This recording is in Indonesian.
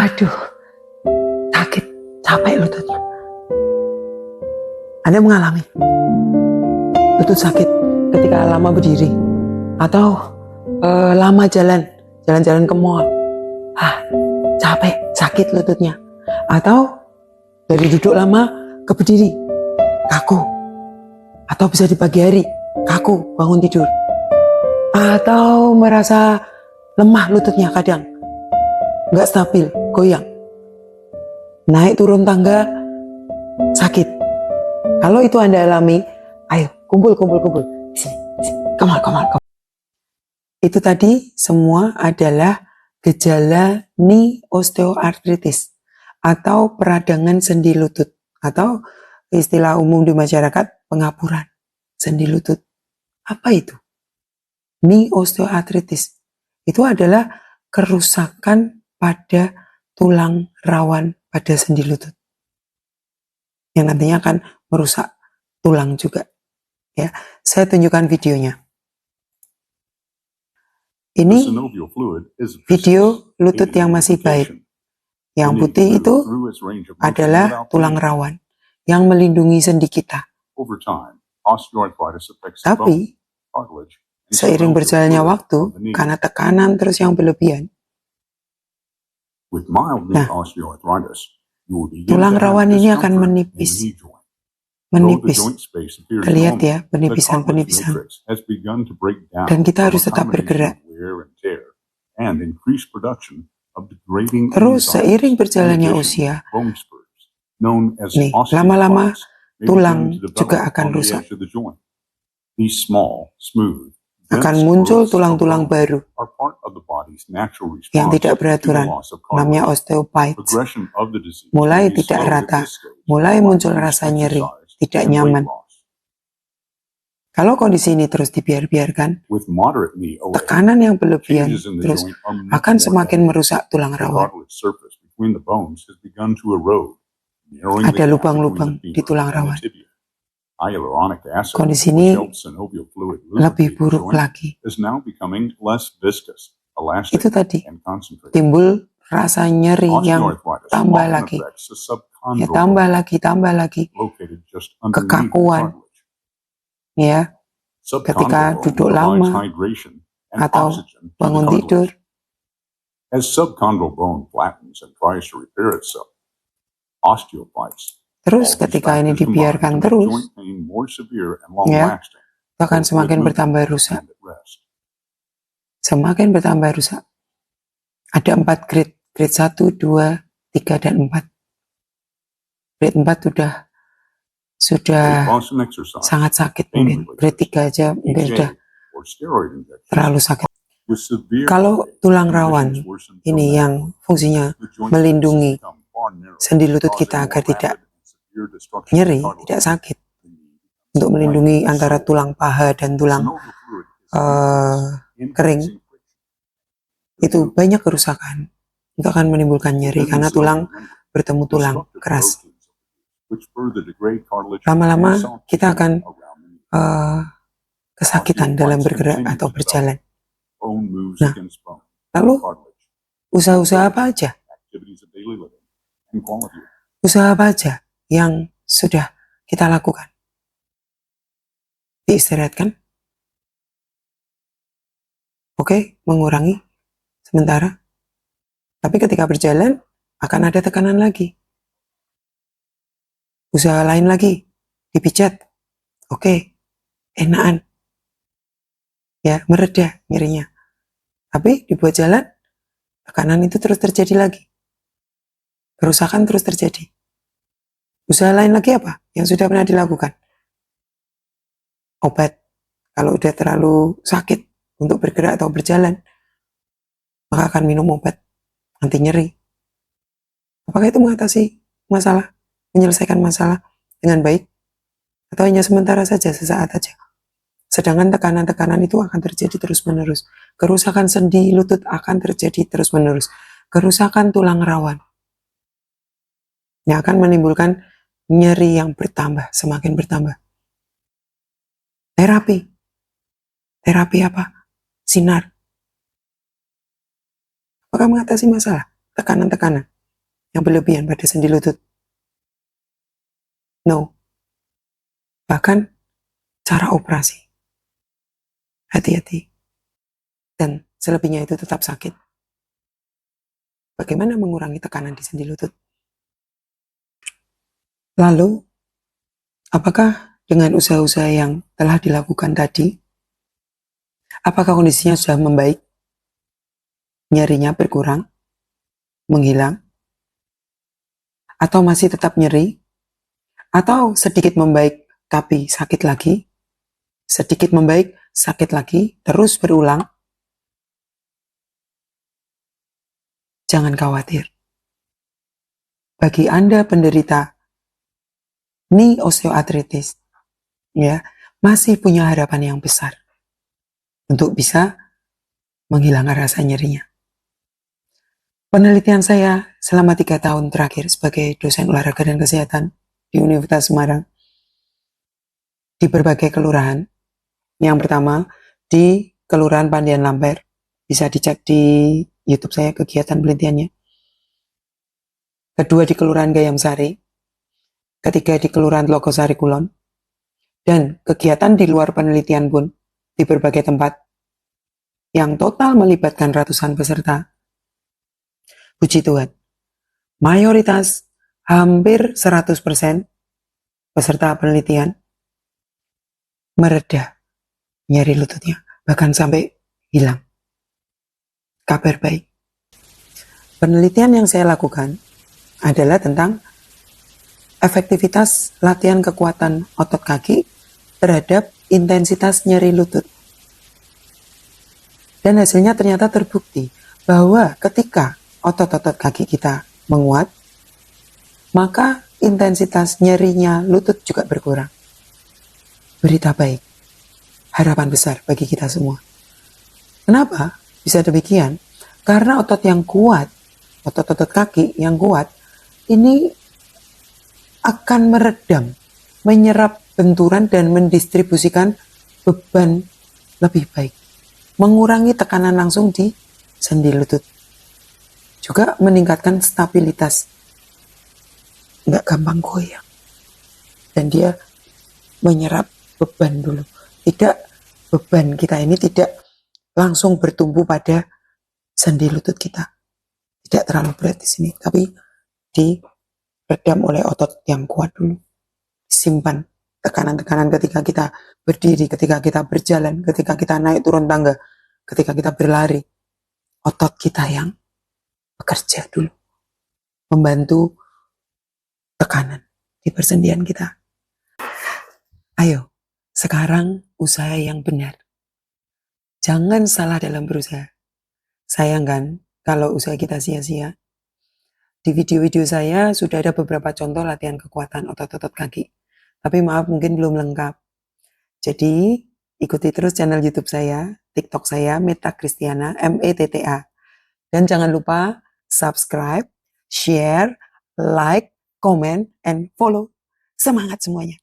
Aduh, sakit, capek lututnya. Anda mengalami lutut sakit ketika lama berdiri atau lama jalan-jalan ke mall. Capek, sakit lututnya. Atau dari duduk lama ke berdiri, kaku. Atau bisa di pagi hari, kaku bangun tidur. Atau merasa lemah lututnya kadang, nggak stabil, goyang. Naik turun tangga, sakit. Kalau itu Anda alami, ayo kumpul. Sini. Come on. Itu tadi semua adalah gejala knee osteoarthritis atau peradangan sendi lutut atau istilah umum di masyarakat pengapuran sendi lutut. Apa itu? Knee osteoarthritis itu adalah kerusakan pada tulang rawan pada sendi lutut yang nantinya akan merusak tulang juga. Ya, saya tunjukkan videonya. Ini video lutut yang masih baik. Yang putih itu adalah tulang rawan yang melindungi sendi kita. Tapi seiring berjalannya waktu, karena tekanan terus yang berlebihan, tulang rawan ini akan menipis. Terlihat ya, penipisan. Dan kita harus tetap bergerak. Terus seiring berjalannya usia, nih, lama-lama tulang juga akan rusak. Akan muncul tulang-tulang baru yang tidak beraturan, namanya osteophytes. Mulai tidak rata, mulai muncul rasa nyeri, tidak nyaman. Kalau kondisi ini terus dibiarkan, tekanan yang berlebihan terus akan semakin merusak tulang rawan. Ada lubang-lubang di tulang rawan. Kondisi ini lebih buruk lagi. Itu tadi, timbul rasa nyeri yang tambah lagi. Ya, tambah lagi. Kekakuan. Ya, ketika duduk lama atau bangun tidur. Terus ketika ini dibiarkan terus, ya, akan semakin bertambah rusak. Ada 4 grade 1, 2, 3, dan 4. Grade 4 sudah sangat sakit mungkin. Grade 3 aja mungkin sudah terlalu sakit. Kalau tulang rawan ini yang fungsinya melindungi sendi lutut kita agar tidak nyeri, tidak sakit, untuk melindungi antara tulang paha dan tulang kering, itu banyak kerusakan. Itu akan menimbulkan nyeri karena tulang bertemu tulang keras. Lama-lama kita akan kesakitan dalam bergerak atau berjalan. Nah, lalu usaha-usaha apa aja? Usaha apa aja yang sudah kita lakukan? Diistirahatkan. Oke, mengurangi sementara. Tapi ketika berjalan akan ada tekanan lagi. Usaha lain lagi, dipijat. Oke, enakan. Ya, mereda nyerinya. Tapi dibuat jalan, tekanan itu terus terjadi lagi. Kerusakan terus terjadi. Usaha lain lagi apa yang sudah pernah dilakukan? Obat. Kalau udah terlalu sakit untuk bergerak atau berjalan, maka akan minum obat anti nyeri. Apakah itu mengatasi masalah? Menyelesaikan masalah dengan baik, atau hanya sementara saja, sesaat saja? Sedangkan tekanan-tekanan itu akan terjadi terus-menerus. Kerusakan sendi lutut akan terjadi terus-menerus. Kerusakan tulang rawan yang akan menimbulkan nyeri yang bertambah, semakin bertambah. Terapi apa? Sinar. Apakah mengatasi masalah? Tekanan-tekanan. yang berlebihan pada sendi lutut. No. Bahkan cara operasi. Hati-hati. Dan selebihnya itu tetap sakit. Bagaimana mengurangi tekanan di sendi lutut? Lalu, apakah dengan usaha-usaha yang telah dilakukan tadi, apakah kondisinya sudah membaik? Nyerinya berkurang? Menghilang? Atau masih tetap nyeri? Atau sedikit membaik tapi sakit lagi? Sedikit membaik, sakit lagi, terus berulang? Jangan khawatir. Bagi Anda penderita knee osteoarthritis, ya, masih punya harapan yang besar untuk bisa menghilangkan rasa nyerinya. Penelitian saya selama 3 tahun terakhir sebagai dosen olahraga dan kesehatan di Universitas Semarang di berbagai kelurahan. Yang pertama di Kelurahan Pandian Lamper, bisa dicek di YouTube saya kegiatan penelitiannya. Kedua di Kelurahan Gayam Sari, ketiga di Kelurahan Logosari Kulon, dan kegiatan di luar penelitian pun di berbagai tempat yang total melibatkan ratusan peserta. Puji Tuhan, mayoritas hampir 100% peserta penelitian mereda nyeri lututnya, bahkan sampai hilang. Kabar baik. Penelitian yang saya lakukan adalah tentang efektivitas latihan kekuatan otot kaki terhadap intensitas nyeri lutut. Dan hasilnya ternyata terbukti bahwa ketika otot-otot kaki kita menguat, maka intensitas nyerinya lutut juga berkurang. Berita baik, harapan besar bagi kita semua. Kenapa bisa demikian? Karena otot yang kuat, otot-otot kaki yang kuat, ini akan meredam, menyerap benturan dan mendistribusikan beban lebih baik. Mengurangi tekanan langsung di sendi lutut. Juga meningkatkan stabilitas. Nggak gampang goyang. Dan dia menyerap beban dulu. Tidak, beban kita ini tidak langsung bertumbuh pada sendi lutut kita. Tidak terlalu berat di sini. Tapi diredam oleh otot yang kuat dulu. Simpan tekanan-tekanan ketika kita berdiri, ketika kita berjalan, ketika kita naik turun tangga, ketika kita berlari. Otot kita yang bekerja dulu. Membantu tekanan di persendian kita. Ayo, sekarang usaha yang benar. Jangan salah dalam berusaha. Sayang kan kalau usaha kita sia-sia. Di video-video saya sudah ada beberapa contoh latihan kekuatan otot-otot kaki. Tapi maaf mungkin belum lengkap. Jadi ikuti terus channel YouTube saya, TikTok saya, Meta Kristiana, METTA. Dan jangan lupa subscribe, share, like, comment, and follow. Semangat semuanya.